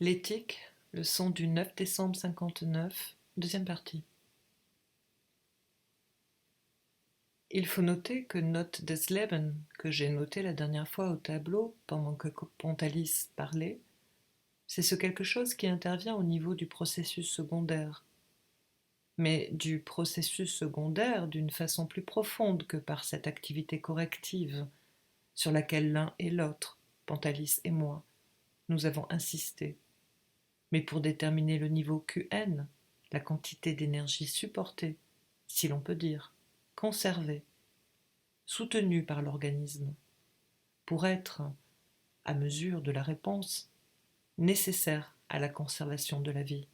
L'éthique, leçon du 9 décembre 59, deuxième partie. Il faut noter que Note des Leben, que j'ai noté la dernière fois au tableau pendant que Pontalis parlait, c'est ce quelque chose qui intervient au niveau du processus secondaire, mais du processus secondaire d'une façon plus profonde que par cette activité corrective sur laquelle l'un et l'autre, Pontalis et moi, nous avons insisté, mais pour déterminer le niveau Qn, la quantité d'énergie supportée, si l'on peut dire, conservée, soutenue par l'organisme, pour être, à mesure de la réponse, nécessaire à la conservation de la vie.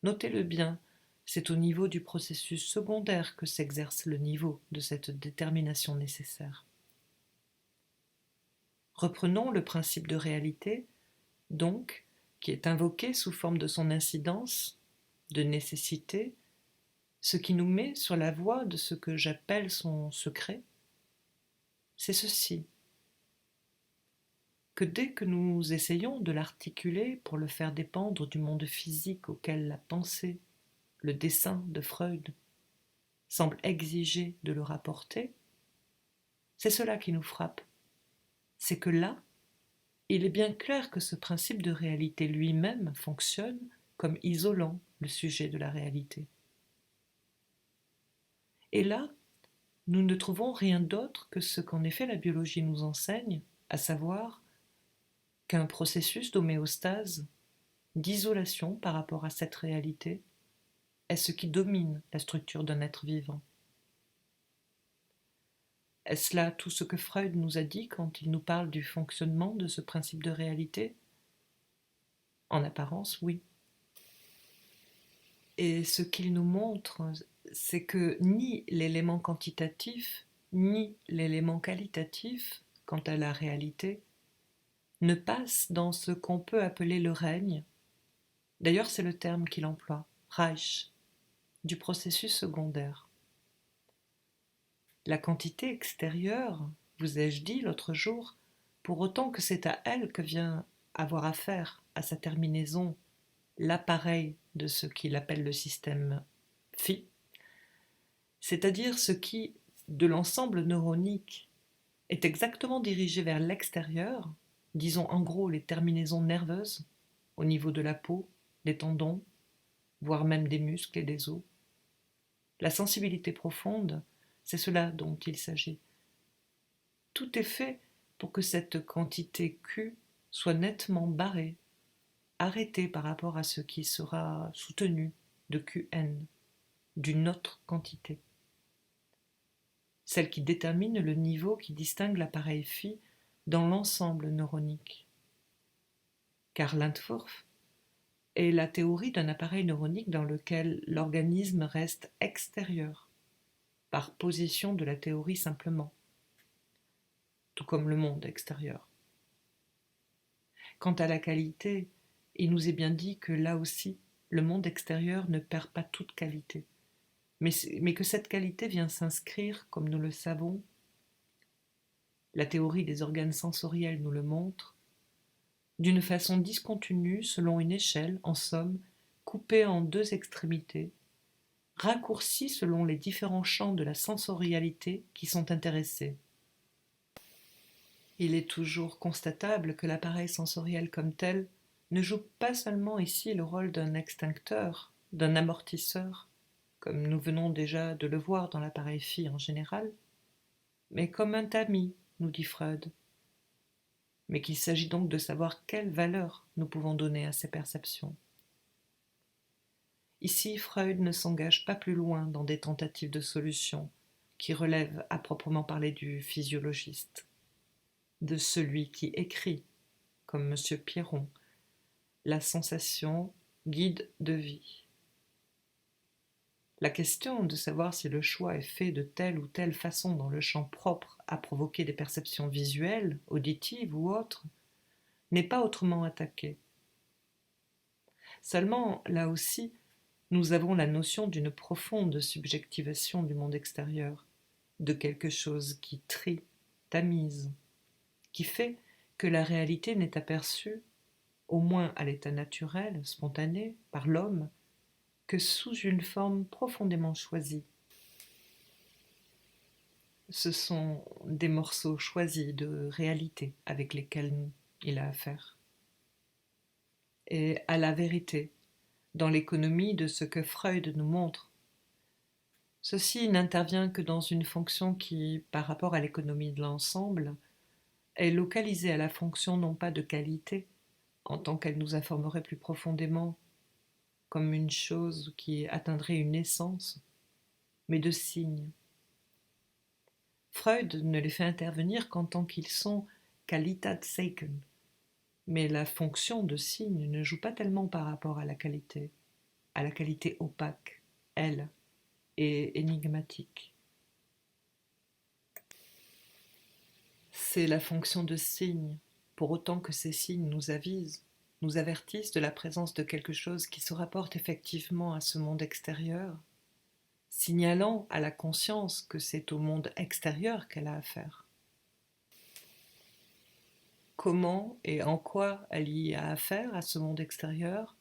Notez-le bien, c'est au niveau du processus secondaire que s'exerce le niveau de cette détermination nécessaire. Reprenons le principe de réalité, donc, qui est invoqué sous forme de son incidence, de nécessité, ce qui nous met sur la voie de ce que j'appelle son secret, c'est ceci, que dès que nous essayons de l'articuler pour le faire dépendre du monde physique auquel la pensée, le dessein de Freud, semble exiger de le rapporter, c'est cela qui nous frappe. C'est que là, il est bien clair que ce principe de réalité lui-même fonctionne comme isolant le sujet de la réalité. Et là, nous ne trouvons rien d'autre que ce qu'en effet la biologie nous enseigne, à savoir qu'un processus d'homéostase, d'isolation par rapport à cette réalité, est ce qui domine la structure d'un être vivant. Est-ce là tout ce que Freud nous a dit quand il nous parle du fonctionnement de ce principe de réalité? En apparence, oui. Et ce qu'il nous montre, c'est que ni l'élément quantitatif, ni l'élément qualitatif, quant à la réalité, ne passe dans ce qu'on peut appeler le règne. D'ailleurs, c'est le terme qu'il emploie, Reich, du processus secondaire. La quantité extérieure, vous ai-je dit l'autre jour, pour autant que c'est à elle que vient avoir affaire à sa terminaison l'appareil de ce qu'il appelle le système phi, c'est-à-dire ce qui, de l'ensemble neuronique, est exactement dirigé vers l'extérieur, disons en gros les terminaisons nerveuses, au niveau de la peau, des tendons, voire même des muscles et des os. La sensibilité profonde, c'est cela dont il s'agit. Tout est fait pour que cette quantité Q soit nettement barrée, arrêtée par rapport à ce qui sera soutenu de Qn, d'une autre quantité. Celle qui détermine le niveau qui distingue l'appareil phi dans l'ensemble neuronique. Car l'Entwurf est la théorie d'un appareil neuronique dans lequel l'organisme reste extérieur, par position de la théorie simplement, tout comme le monde extérieur. Quant à la qualité, il nous est bien dit que là aussi, le monde extérieur ne perd pas toute qualité, mais que cette qualité vient s'inscrire, comme nous le savons, la théorie des organes sensoriels nous le montre, d'une façon discontinue selon une échelle, en somme, coupée en deux extrémités, raccourcie selon les différents champs de la sensorialité qui sont intéressés. Il est toujours constatable que l'appareil sensoriel comme tel ne joue pas seulement ici le rôle d'un extincteur, d'un amortisseur, comme nous venons déjà de le voir dans l'appareil phi en général, mais comme un tamis, nous dit Freud, mais qu'il s'agit donc de savoir quelle valeur nous pouvons donner à ces perceptions. Ici, Freud ne s'engage pas plus loin dans des tentatives de solution qui relèvent à proprement parler du physiologiste, de celui qui écrit, comme M. Piron, la sensation guide de vie. La question de savoir si le choix est fait de telle ou telle façon dans le champ propre à provoquer des perceptions visuelles, auditives ou autres, n'est pas autrement attaquée. Seulement, là aussi, nous avons la notion d'une profonde subjectivation du monde extérieur, de quelque chose qui trie, tamise, qui fait que la réalité n'est aperçue au moins à l'état naturel, spontané, par l'homme, que sous une forme profondément choisie. Ce sont des morceaux choisis de réalité avec lesquels il a affaire. Et à la vérité, dans l'économie de ce que Freud nous montre. Ceci n'intervient que dans une fonction qui, par rapport à l'économie de l'ensemble, est localisée à la fonction non pas de qualité, en tant qu'elle nous informerait plus profondément comme une chose qui atteindrait une essence, mais de signes. Freud ne les fait intervenir qu'en tant qu'ils sont Qualitätszeichen, mais la fonction de signe ne joue pas tellement par rapport à la qualité opaque, elle, et énigmatique. C'est la fonction de signe, pour autant que ces signes nous avisent, nous avertissent de la présence de quelque chose qui se rapporte effectivement à ce monde extérieur, signalant à la conscience que c'est au monde extérieur qu'elle a affaire. Comment et en quoi elle y a affaire à ce monde extérieur,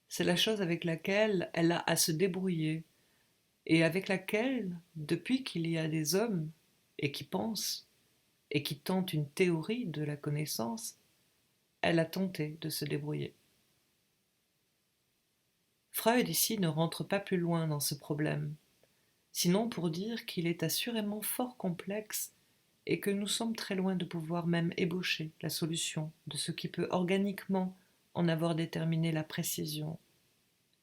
c'est la chose avec laquelle elle a à se débrouiller et avec laquelle, depuis qu'il y a des hommes et qui pensent et qui tentent une théorie de la connaissance, elle a tenté de se débrouiller. Freud ici ne rentre pas plus loin dans ce problème, sinon pour dire qu'il est assurément fort complexe et que nous sommes très loin de pouvoir même ébaucher la solution de ce qui peut organiquement en avoir déterminé la précision,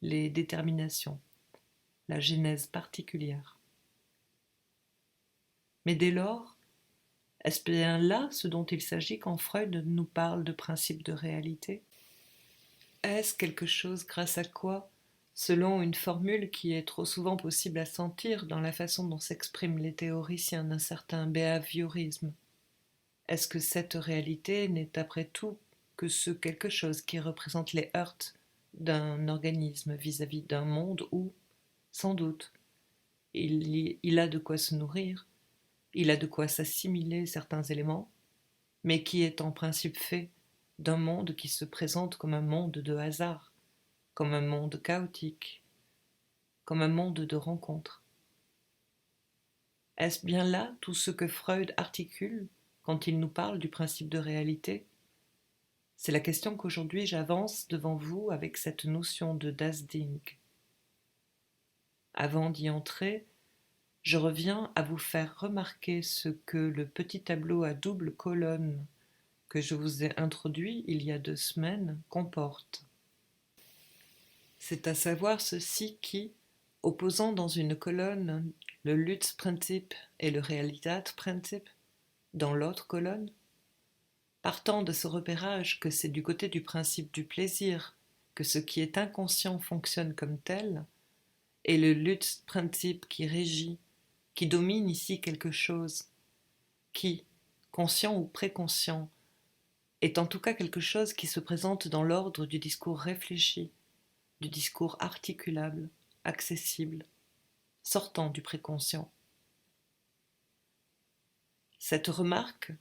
les déterminations, la genèse particulière. Mais dès lors, est-ce bien là ce dont il s'agit quand Freud nous parle de principe de réalité? Est-ce quelque chose grâce à quoi, selon une formule qui est trop souvent possible à sentir dans la façon dont s'expriment les théoriciens d'un certain behaviorisme, est-ce que cette réalité n'est après tout que ce quelque chose qui représente les heurts d'un organisme vis-à-vis d'un monde où, sans doute, il a de quoi se nourrir, il a de quoi s'assimiler certains éléments, mais qui est en principe fait d'un monde qui se présente comme un monde de hasard, comme un monde chaotique, comme un monde de rencontres. Est-ce bien là tout ce que Freud articule quand il nous parle du principe de réalité? C'est la question qu'aujourd'hui j'avance devant vous avec cette notion de Das Ding. Avant d'y entrer, je reviens à vous faire remarquer ce que le petit tableau à double colonne que je vous ai introduit il y a 2 semaines comporte. C'est à savoir ceci qui, opposant dans une colonne le Lutz-Prinzip et le Realitätsprinzip, dans l'autre colonne, partant de ce repérage que c'est du côté du principe du plaisir que ce qui est inconscient fonctionne comme tel, et le Lutz-Prinzip qui régit, qui domine ici quelque chose, qui, conscient ou préconscient, est en tout cas quelque chose qui se présente dans l'ordre du discours réfléchi, du discours articulable, accessible, sortant du préconscient. Cette remarque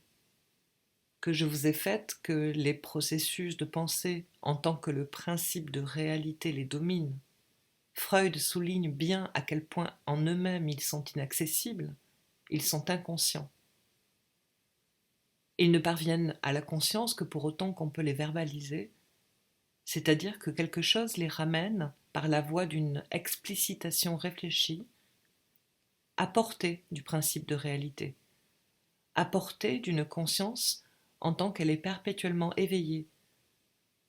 que je vous ai faite que les processus de pensée en tant que le principe de réalité les dominent, Freud souligne bien à quel point en eux-mêmes ils sont inaccessibles, ils sont inconscients. Ils ne parviennent à la conscience que pour autant qu'on peut les verbaliser, c'est-à-dire que quelque chose les ramène, par la voie d'une explicitation réfléchie, à portée du principe de réalité, à portée d'une conscience en tant qu'elle est perpétuellement éveillée,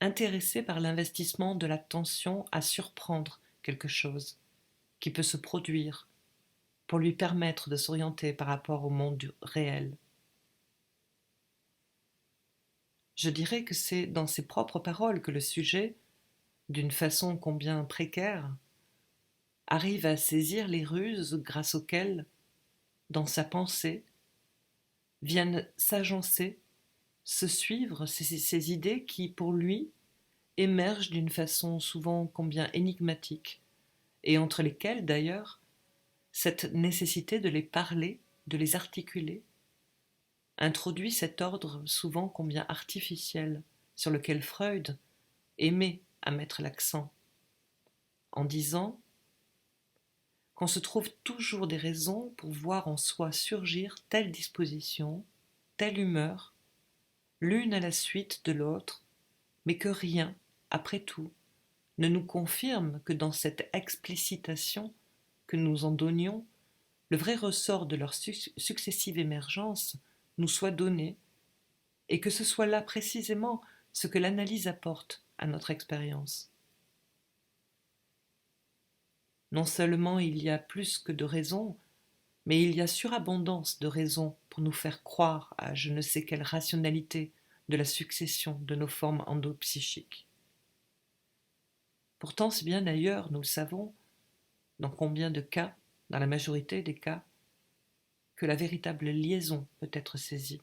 intéressée par l'investissement de l'attention à surprendre quelque chose qui peut se produire pour lui permettre de s'orienter par rapport au monde réel. Je dirais que c'est dans ses propres paroles que le sujet, d'une façon combien précaire, arrive à saisir les ruses grâce auxquelles, dans sa pensée, viennent s'agencer, se suivre ces idées qui, pour lui, émergent d'une façon souvent combien énigmatique, et entre lesquelles, d'ailleurs, cette nécessité de les parler, de les articuler, introduit cet ordre souvent combien artificiel sur lequel Freud aimait à mettre l'accent, en disant qu'on se trouve toujours des raisons pour voir en soi surgir telle disposition, telle humeur, l'une à la suite de l'autre, mais que rien, après tout, ne nous confirme que dans cette explicitation que nous en donnions, le vrai ressort de leur successive émergence nous soit donné, et que ce soit là précisément ce que l'analyse apporte à notre expérience. Non seulement il y a plus que de raisons, mais il y a surabondance de raisons pour nous faire croire à je ne sais quelle rationalité de la succession de nos formes endopsychiques. Pourtant, c'est bien d'ailleurs, nous le savons, dans combien de cas, dans la majorité des cas, que la véritable liaison peut être saisie.